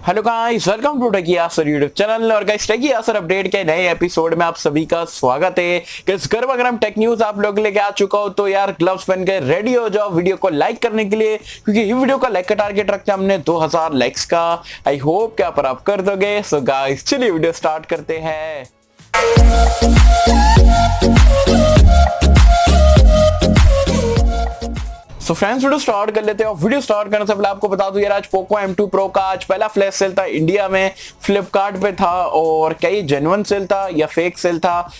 Hello guys, welcome to Techy Yasir YouTube channel. और guys, Techy Yasir update के नए episode में आप सभी का स्वागत है। गाइस, गर्मा गर्म टेक न्यूज आप लोग लेके आ चुका हो, तो यार ग्लव्स पहन के रेडी हो जाओ वीडियो को लाइक करने के लिए, क्योंकि ये वीडियो का लाइक का टारगेट रखते हैं हमने 2000 लाइक्स का। आई होप कि आप कर दोगे। सो गाइस, चलिए वीडियो स्टार्ट करते हैं। सो फ्रेंड्स, वीडियो स्टार्ट कर लेते हैं। वीडियो स्टार्ट करने से पहले आपको बता दूं यार, आज पोको M2 Pro का आज पहला फ्लैश सेल था इंडिया में। फ्लिपकार्ट पे था और कई जेन्युइन सेल था या फेक सेल था,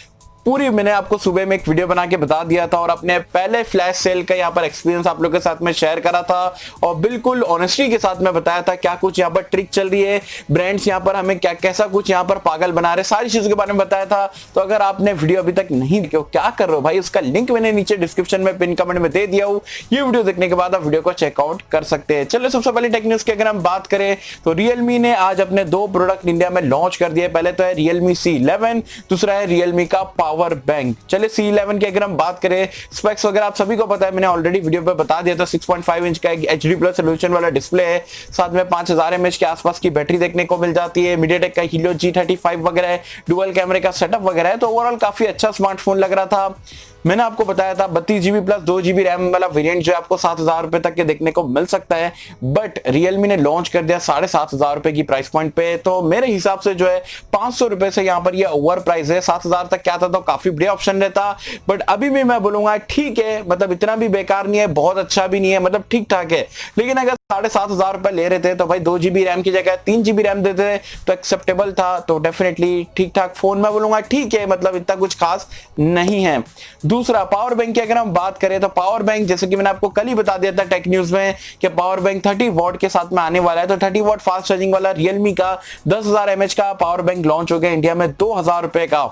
पूरी मैंने आपको सुबह में एक वीडियो बना के बता दिया था और अपने पहले फ्लैश सेल का यहाँ पर एक्सपीरियंस आप लोगों के साथ में शेयर करा था और बिल्कुल ऑनेस्टी के साथ में बताया था क्या कुछ यहाँ पर ट्रिक चल रही है, ब्रांड्स यहाँ पर हमें क्या कैसा कुछ यहाँ पर पागल बना रहे, सारी चीजों के बारे में बताया था। तो अगर आपने वीडियो अभी तक नहीं देखी, क्या कर रहे हो भाई, उसका लिंक मैंने नीचे डिस्क्रिप्शन में पिन कमेंट में दे दिया हूँ। ये वीडियो देखने के बाद आप वीडियो को चेकआउट कर सकते हैं। चलिए, सबसे पहले टेक न्यूज की अगर हम बात करें तो Realme ने आज अपने दो प्रोडक्ट इंडिया में लॉन्च कर दिए। पहले तो है Realme C11, दूसरा है Realme का पावर बैंक। चलिए, C11 की अगर हम बात करें, स्पेक्स वगैरह आप सभी को पता है, मैंने ऑलरेडी वीडियो पे बता दिया था। 6.5 इंच का एक HD+ रेजोल्यूशन वाला डिस्प्ले है, साथ में 5000 mAh के आसपास की बैटरी देखने को मिल जाती है। मीडियाटेक का हीलियो G35 वगैरह है, डुअल कैमरे का सेटअप वगैरह है। तो ओवरऑल काफी अच्छा स्मार्टफोन लग रहा था। मैंने आपको बताया था 32GB प्लस 2GB रैम वाला वेरिएंट जो है आपको 7000 रुपए तक के देखने को मिल सकता है, बट Realme ने लॉन्च कर दिया 7500 रुपए की प्राइस पॉइंट पे। तो मेरे हिसाब से जो है 500 रुपए से यहाँ पर ये ओवर प्राइस है। 7000 तक क्या था तो काफी बढ़िया ऑप्शन रहता, बट अभी भी मैं बोलूंगा ठीक है, मतलब इतना भी बेकार नहीं है, बहुत अच्छा भी नहीं है, मतलब ठीक ठाक है। लेकिन अगर 7500 रुपए ले रहे थे तो भाई 2GB रैम की जगह 3GB रैम देते तो एक्सेप्टेबल था। तो डेफिनेटली ठीक ठाक फोन मैं बोलूंगा ठीक है, मतलब इतना कुछ खास नहीं है। दूसरा, पावर बैंक की अगर हम बात करें तो पावर बैंक, जैसे कि मैंने आपको कल ही बता दिया था टेक न्यूज में कि पावर बैंक 30 वॉट के साथ में आने वाला है। तो 30 वॉट फास्ट चार्जिंग वाला Realme का 10,000 mAh का पावर बैंक लॉन्च हो गया इंडिया में 2000 रुपए का।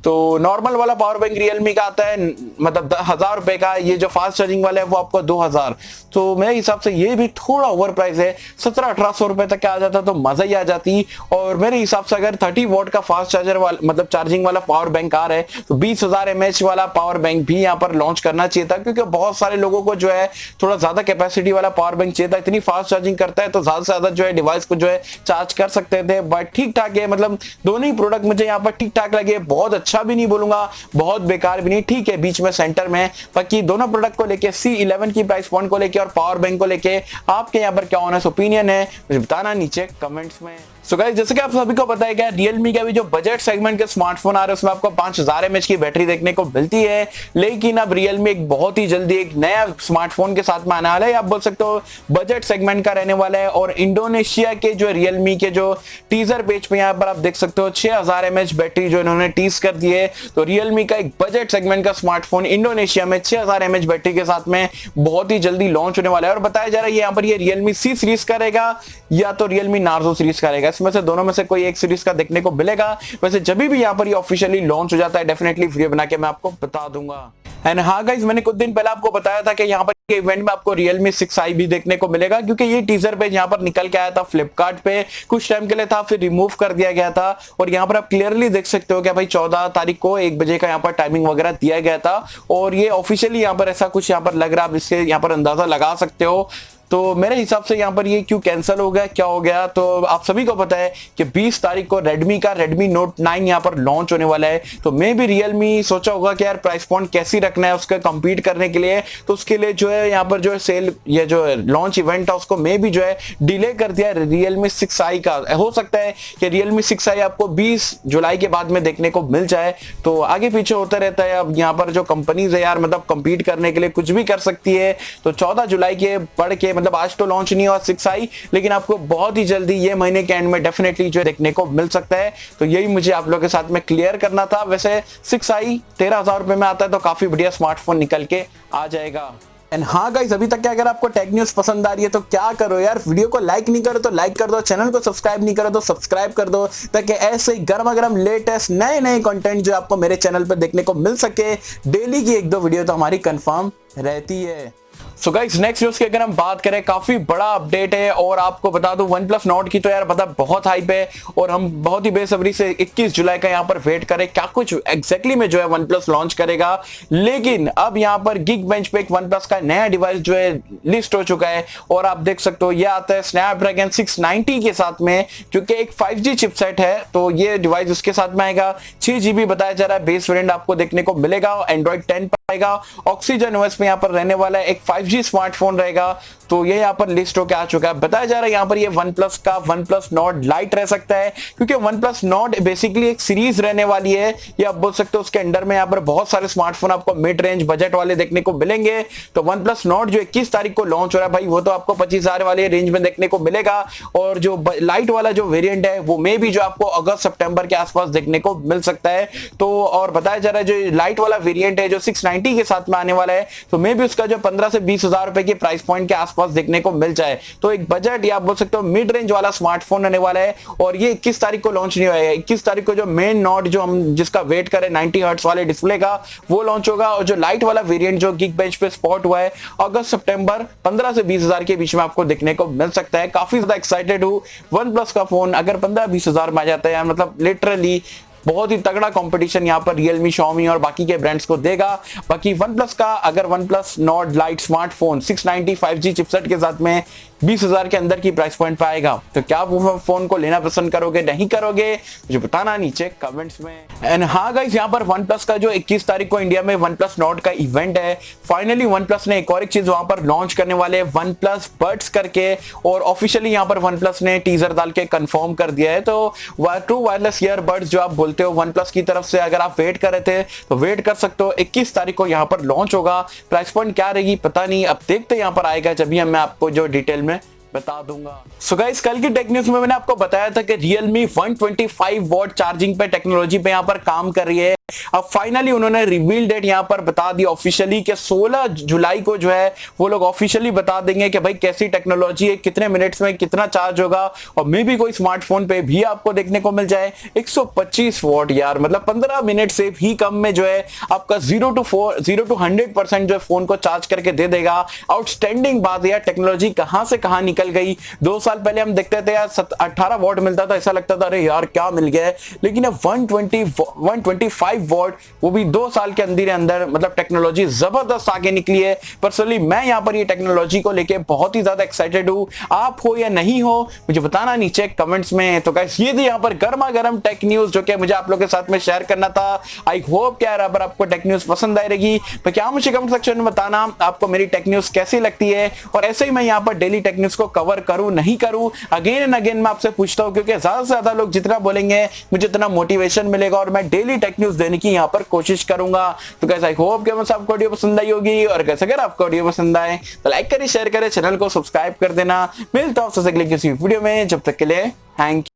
तो नॉर्मल वाला पावर बैंक Realme का आता है मतलब 1000 रुपए का, ये जो फास्ट चार्जिंग वाला है वो आपको 2000। तो मेरे हिसाब से ये भी थोड़ा ओवर प्राइस है। 1700-1800 रुपए तक आ जाता तो मजा ही आ जाती। और मेरे हिसाब से अगर 30 वॉट का फास्ट चार्जर वाला मतलब चार्जिंग वाला पावर बैंक आ रहा है तो 20,000 mAh वाला पावर बैंक भी यहाँ पर लॉन्च करना चाहिए था, क्योंकि बहुत सारे लोगों को जो है थोड़ा ज्यादा कैपेसिटी वाला पावर बैंक चाहिए था। इतनी फास्ट चार्जिंग करता है तो ज्यादा से ज्यादा जो है डिवाइस को जो है चार्ज कर सकते थे। बट ठीक ठाक है, मतलब दोनों ही प्रोडक्ट मुझे यहाँ पर ठीक ठाक लगे। बहुत अच्छा भी नहीं बोलूंगा, बहुत बेकार भी नहीं, ठीक है, बीच में सेंटर में। बाकी दोनों प्रोडक्ट को लेके, C11 की प्राइस पॉइंट को लेके और पावर बैंक को लेके आपके यहाँ पर क्या ऑनेस्ट ओपिनियन है मुझे बताना नीचे कमेंट्स में। सो गाइस, जैसे कि आप सभी को पता है कि Realme का भी जो बजट सेगमेंट के स्मार्टफोन आ रहे हैं उसमें आपको 5000 mAh की बैटरी देखने को मिलती है। लेकिन अब Realme एक बहुत ही जल्दी एक नया स्मार्टफोन के साथ में आने वाला है, आप बोल सकते हो बजट सेगमेंट का रहने वाला है। और इंडोनेशिया के जो Realme के जो टीजर पेज पे यहाँ पर आप देख सकते हो 6000 mAh बैटरी जो इन्होंने टीज कर दी है। तो Realme का एक बजट सेगमेंट का स्मार्टफोन इंडोनेशिया में 6000 mAh बैटरी के साथ में बहुत ही जल्दी लॉन्च होने वाला है। और बताया जा रहा है यहाँ पर ये Realme C सीरीज का रहेगा या तो Realme Narzo सीरीज का रहेगा, इसमें से दोनों में से कोई एक सीरीज का देखने को मिलेगा। वैसे जब भी यहाँ पर ये ऑफिशियली लॉन्च हो जाता है डेफिनेटली वीडियो बना के मैं आपको बता दूंगा। एंड हाँ गाइस, मैंने कुछ दिन पहले आपको बताया था कि यहाँ पर इवेंट में आपको Realme 6i भी देखने को मिलेगा, क्योंकि ये टीजर पेज यहाँ पर निकल के आया था फ्लिपकार्ट पे, कुछ टाइम के लिए था, फिर रिमूव कर दिया गया था। और यहाँ पर आप क्लियरली देख सकते हो कि भाई 14 तारीख को 1 बजे का यहाँ पर टाइमिंग वगैरह दिया गया था। और ये ऑफिशियली यहाँ पर ऐसा कुछ यहाँ पर लग रहा है, आप इससे यहाँ पर अंदाजा लगा सकते हो। तो मेरे हिसाब से यहाँ पर ये क्यों कैंसिल हो गया, क्या हो गया, तो आप सभी को पता है कि 20 तारीख को Redmi का Redmi Note 9 यहाँ पर लॉन्च होने वाला है। तो मे भी Realme सोचा होगा कि यार प्राइस पॉइंट कैसी रखना है उसका कम्पीट करने के लिए, तो उसके लिए जो है यहाँ पर जो है सेल या जो लॉन्च इवेंट था उसको मे भी जो है डिले कर दिया Realme 6i का। हो सकता है कि Realme 6i आपको 20 जुलाई के बाद में देखने को मिल जाए। तो आगे पीछे होता रहता है। अब यहाँ पर जो कंपनीज है यार, मतलब कम्पीट करने के लिए कुछ भी कर सकती है। तो 14 जुलाई के पढ़ के, मतलब आज तो लॉन्च नहीं हुआ 6i, लेकिन आपको बहुत ही जल्दी ये महीने के एंड में डेफिनेटली जो देखने को मिल सकता है। तो यही मुझे आप लोगों के साथ में क्लियर करना था। वैसे 6i 13,000 रुपए में आता है तो काफी बढ़िया स्मार्टफोन निकल के आ जाएगा। एंड हाँ गाइस, अभी तक क्या अगर आपको टेक न्यूज पसंद आ रही है तो क्या करो यार, वीडियो को लाइक नहीं करो तो लाइक कर दो, चैनल को सब्सक्राइब नहीं करो तो सब्सक्राइब कर दो, ताकि ऐसे ही गर्मा गर्म लेटेस्ट नए नए कंटेंट जो आपको मेरे चैनल पर देखने को मिल सके। डेली की 1-2 वीडियो तो हमारी कंफर्म रहती है। सो गाइस नेक्स्ट न्यूज की अगर हम बात करें, काफी बड़ा अपडेट है और आपको बता दूं OnePlus Nord की तो यार मतलब बहुत हाइप है और हम बहुत ही बेसब्री से 21 जुलाई का यहाँ पर वेट करें क्या कुछ एग्जैक्टली में जो है OnePlus लॉन्च करेगा। लेकिन अब यहाँ पर गिग बेंच पे एक OnePlus का नया डिवाइस जो है लिस्ट हो चुका है और आप देख सकते हो ये आता है स्नैपड्रैगन 690 के साथ में, जो कि एक 5G चिपसेट है। तो ये डिवाइस उसके साथ में आएगा, 6GB बताया जा रहा है बेस वेरिएंट आपको देखने को मिलेगा, एंड्रॉइड 10 पाएगा, ऑक्सीजन ओएस में यहाँ पर रहने वाला है, एक 5G स्मार्टफोन रहेगा। तो ये यहाँ पर लिस्ट होकर आ चुका है। बताया जा रहा है यहाँ पर ये OnePlus का OnePlus Nord Lite रह सकता है, क्योंकि OnePlus Nord बेसिकली एक सीरीज रहने वाली है, ये आप बोल सकते हो। उसके अंडर में यहाँ पर बहुत सारे स्मार्टफोन आपको मिड रेंज बजट वाले देखने को मिलेंगे। तो OnePlus Nord जो 21 तारीख को लॉन्च हो रहा है भाई, वो तो आपको 25,000 वाले रेंज में देखने को मिलेगा, और जो लाइट वाला जो वेरिएंट है वो मे भी जो आपको अगस्त सितंबर के आसपास देखने को मिल सकता है। तो और बताया जा रहा है जो लाइट वाला वेरिएंट है जो 690 के साथ में आने वाला है, तो मे भी उसका जो 15 से 20,000 रुपए के प्राइस पॉइंट के आसपास देखने को मिल जाए। तो एक बजट या आप बोल सकते हो मिड रेंज वाला स्मार्टफोन रहने वाला है। और ये 21 तारीख को लॉन्च नहीं होगा, 21 तारीख को जो मेन नॉट जो हम जिसका वेट करें 90 हर्ट्ज वाले डिस्प्ले का वो लॉन्च होगा, और जो लाइट वाला वेरिएंट जो गिग बेंच पे स्पॉट हुआ है अगस्त सितंबर 15 से 20,000 के बीच में आपको देखने को मिल सकता है। काफी ज्यादा एक्साइटेड हूं OnePlus का फोन अगर 15-20,000 में आ जाता है, मतलब लिटरली बहुत ही तगड़ा कंपटीशन यहाँ पर Realme, Xiaomi और बाकी के ब्रांड्स को देगा। बाकी OnePlus का अगर OnePlus Nord Lite smartphone 690 5G chipset के साथ में 20,000 के अंदर की प्राइस पॉइंट पे आएगा, तो क्या वो फोन को लेना पसंद करोगे, नहीं करोगे, मुझे बताना नीचे कमेंट्स में। एंड हाँ गाइस, यहाँ पर OnePlus का जो 21 तारीख को इंडिया में OnePlus Nord का इवेंट है, फाइनली OnePlus ने एक और एक चीज वहां पर लॉन्च करने वाले OnePlus Buds करके, और ऑफिशियली यहाँ पर OnePlus ने टीजर डाल के कंफर्म कर दिया है। तो ट्रू वायरलेस ईयरबड्स जो आप बोलते हो OnePlus की तरफ से, अगर आप वेट कर रहे थे तो वेट कर सकते हो, 21 तारीख को यहाँ पर लॉन्च होगा। प्राइस पॉइंट क्या रहेगी पता नहीं, अब देखते यहाँ पर आएगा जब भी मैं आपको जो डिटेल में बता दूंगा। सो गाइस कल की टेक न्यूज में मैंने आपको बताया था कि Realme 125 वॉट चार्जिंग पे टेक्नोलॉजी पे यहाँ पर काम कर रही है। अब फाइनली उन्होंने रिवील डेट यहाँ पर बता दी ऑफिशियली कि 16 जुलाई को जो है वो लोग ऑफिशियली बता देंगे कि भाई कैसी टेक्नोलॉजी है, कितने मिनट्स में कितना चार्ज होगा, और मे भी कोई स्मार्टफोन पे भी आपको देखने को मिल जाए 125 वॉट। यार मतलब 15 मिनट से भी कम में जो है आपका 0 to 100% जो है फोन को चार्ज करके दे देगा। आउटस्टैंडिंग बात है यार, टेक्नोलॉजी कहां से कहां निकल गई। 2 साल पहले हम देखते थे यार 18 वॉट मिलता था, ऐसा लगता था अरे यार क्या मिल गया है, लेकिन अब 125 वॉट, वो भी 2 साल के अंदर मतलब टेक्नोलॉजी जबरदस्त आगे निकली है। पर्सनली मैं यहाँ पर ये टेक्नोलॉजी को लेके बहुत ही ज्यादा एक्साइटेड हूँ। आप हो या नहीं हो मुझे बताना नीचे कमेंट्स में। तो गाइस ये थी यहाँ पर गर्मा गर्म टेक न्यूज जो कि मुझे आप लोगों के साथ में शेयर करना था। आई होप कि यार अगर आपको टेक न्यूज पसंद आई रहेगी तो क्या मुझे कमेंट सेक्शन में बताना आपको मेरी टेक न्यूज कैसी लगती है, और ऐसे ही मैं यहाँ पर डेली टेक न्यूज को कवर करूं नहीं करूं अगेन एंड अगेन मैं आपसे पूछता हूं, क्योंकि ज्यादा से ज्यादा लोग जितना बोलेंगे मुझे इतना मोटिवेशन मिलेगा और मैं डेली टेक न्यूज देने की यहाँ पर कोशिश करूंगा। तो गाइस आई होप कि मुझे आपको वीडियो पसंद आई होगी, और कैसे अगर आपको वीडियो पसंद आए तो लाइक करें, शेयर करें, चैनल को सब्सक्राइब कर देना। मिलता हूं आपसे अगले किसी वीडियो में, जब तक के लिए थैंक यू।